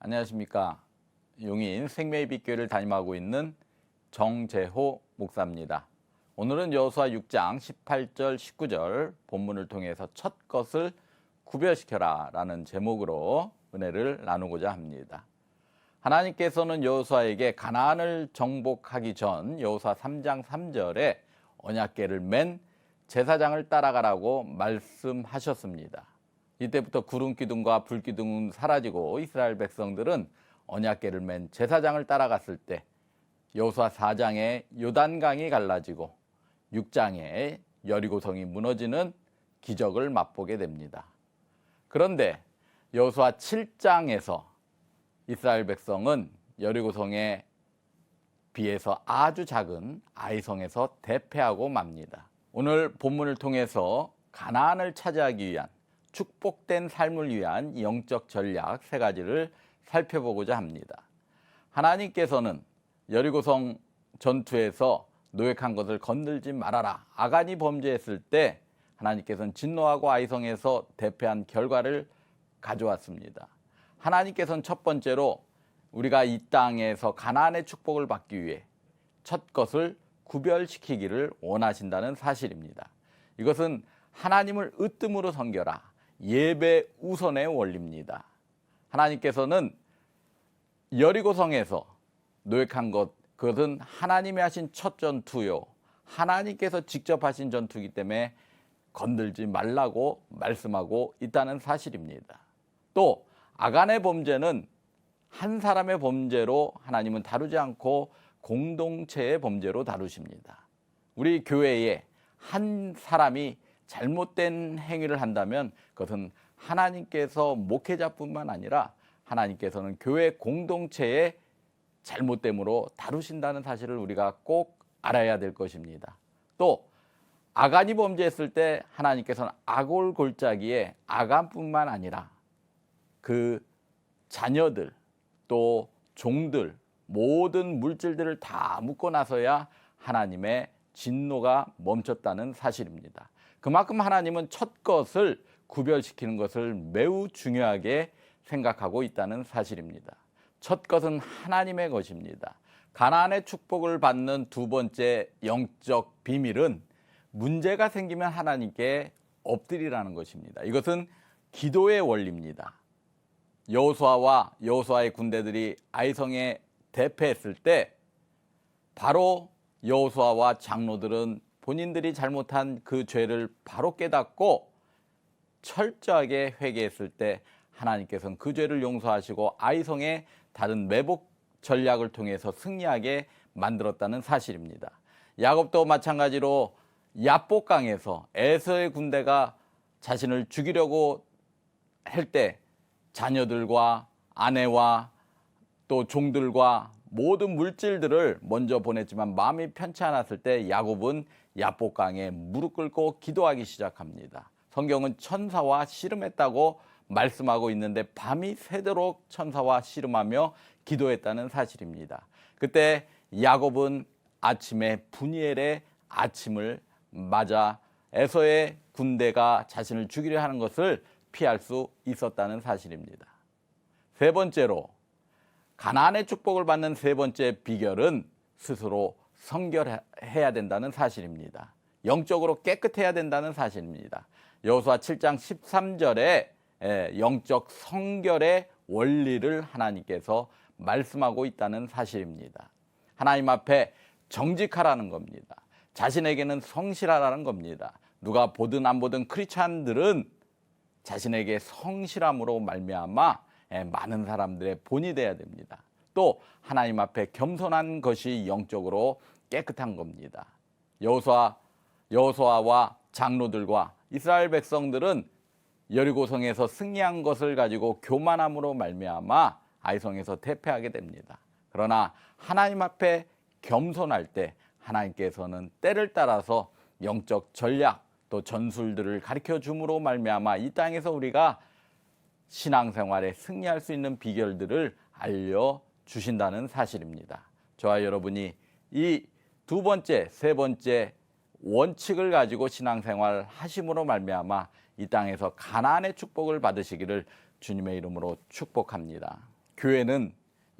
안녕하십니까. 용인 생명의 빛교회를 담임하고 있는 정재호 목사입니다. 오늘은 여호수아 6장 18절 19절 본문을 통해서 첫 것을 구별시켜라 라는 제목으로 은혜를 나누고자 합니다. 하나님께서는 여호수아에게 가나안을 정복하기 전 여호수아 3장 3절에 언약궤를 맨 제사장을 따라가라고 말씀하셨습니다. 이때부터 구름 기둥과 불 기둥은 사라지고 이스라엘 백성들은 언약궤를 맨 제사장을 따라갔을 때 여호수아 4장에 요단강이 갈라지고 6장에 여리고성이 무너지는 기적을 맛보게 됩니다. 그런데 여호수아 7장에서 이스라엘 백성은 여리고성에 비해서 아주 작은 아이성에서 대패하고 맙니다. 오늘 본문을 통해서 가나안을 차지하기 위한 축복된 삶을 위한 영적 전략 세 가지를 살펴보고자 합니다. 하나님께서는 여리고성 전투에서 노획한 것을 건들지 말아라. 아간이 범죄했을 때 하나님께서는 진노하고 아이성에서 대패한 결과를 가져왔습니다. 하나님께서는 첫 번째로 우리가 이 땅에서 가나안의 축복을 받기 위해 첫 것을 구별시키기를 원하신다는 사실입니다. 이것은 하나님을 으뜸으로 섬겨라. 예배 우선의 원리입니다. 하나님께서는 여리고성에서 노획한 그것은 하나님이 하신 첫 전투요. 하나님께서 직접 하신 전투이기 때문에 건들지 말라고 말씀하고 있다는 사실입니다. 또 아간의 범죄는 한 사람의 범죄로 하나님은 다루지 않고 공동체의 범죄로 다루십니다. 우리 교회에 한 사람이 잘못된 행위를 한다면 그것은 하나님께서 목회자뿐만 아니라 하나님께서는 교회 공동체의 잘못됨으로 다루신다는 사실을 우리가 꼭 알아야 될 것입니다. 또 아간이 범죄했을 때 하나님께서는 아골 골짜기에 아간뿐만 아니라 그 자녀들 또 종들 모든 물질들을 다 묶고 나서야 하나님의 진노가 멈췄다는 사실입니다. 그만큼 하나님은 첫 것을 구별시키는 것을 매우 중요하게 생각하고 있다는 사실입니다. 첫 것은 하나님의 것입니다. 가나안의 축복을 받는 두 번째 영적 비밀은 문제가 생기면 하나님께 엎드리라는 것입니다. 이것은 기도의 원리입니다. 여호수아와 여호수아의 군대들이 아이성에 대패했을 때 바로 여호수아와 장로들은 본인들이 잘못한 그 죄를 바로 깨닫고 철저하게 회개했을 때 하나님께서는 그 죄를 용서하시고 아이성의 다른 매복 전략을 통해서 승리하게 만들었다는 사실입니다. 야곱도 마찬가지로 야복강에서 에서의 군대가 자신을 죽이려고 할 때 자녀들과 아내와 또 종들과 모든 물질들을 먼저 보냈지만 마음이 편치 않았을 때 야곱은 야복강에 무릎 꿇고 기도하기 시작합니다. 성경은 천사와 씨름했다고 말씀하고 있는데 밤이 새도록 천사와 씨름하며 기도했다는 사실입니다. 그때 야곱은 아침에 분이엘의 아침을 맞아 에서의 군대가 자신을 죽이려 하는 것을 피할 수 있었다는 사실입니다. 세 번째로 가나안의 축복을 받는 세 번째 비결은 스스로 성결해야 된다는 사실입니다. 영적으로 깨끗해야 된다는 사실입니다. 여호수아 7장 13절에 영적 성결의 원리를 하나님께서 말씀하고 있다는 사실입니다. 하나님 앞에 정직하라는 겁니다. 자신에게는 성실하라는 겁니다. 누가 보든 안 보든 크리스찬들은 자신에게 성실함으로 말미암아 많은 사람들의 본이 되어야 됩니다. 또 하나님 앞에 겸손한 것이 영적으로 깨끗한 겁니다. 여호수아와 장로들과 이스라엘 백성들은 여리고성에서 승리한 것을 가지고 교만함으로 말미암아 아이성에서 대패하게 됩니다. 그러나 하나님 앞에 겸손할 때 하나님께서는 때를 따라서 영적 전략 또 전술들을 가르쳐 줌으로 말미암아 이 땅에서 우리가 신앙생활에 승리할 수 있는 비결들을 알려주신다는 사실입니다. 저와 여러분이 이 두 번째, 세 번째 원칙을 가지고 신앙생활 하심으로 말미암아 이 땅에서 가나안의 축복을 받으시기를 주님의 이름으로 축복합니다. 교회는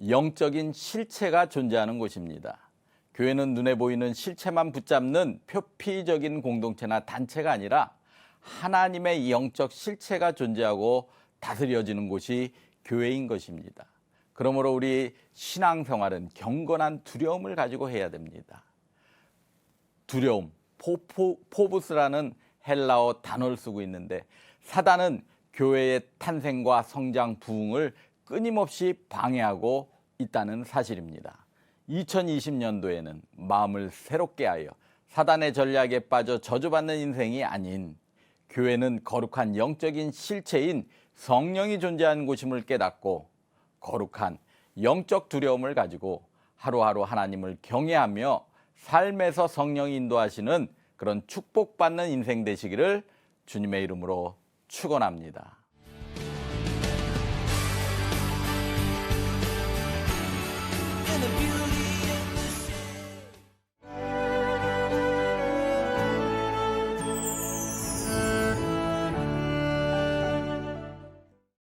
영적인 실체가 존재하는 곳입니다. 교회는 눈에 보이는 실체만 붙잡는 표피적인 공동체나 단체가 아니라 하나님의 영적 실체가 존재하고 다스려지는 곳이 교회인 것입니다. 그러므로 우리 신앙생활은 경건한 두려움을 가지고 해야 됩니다. 두려움, 포부스라는 헬라어 단어를 쓰고 있는데 사단은 교회의 탄생과 성장, 부흥을 끊임없이 방해하고 있다는 사실입니다. 2020년도에는 마음을 새롭게 하여 사단의 전략에 빠져 저주받는 인생이 아닌 교회는 거룩한 영적인 실체인 성령이 존재하는 곳임을 깨닫고 거룩한 영적 두려움을 가지고 하루하루 하나님을 경외하며 삶에서 성령이 인도하시는 그런 축복받는 인생 되시기를 주님의 이름으로 축원합니다. In a beautiful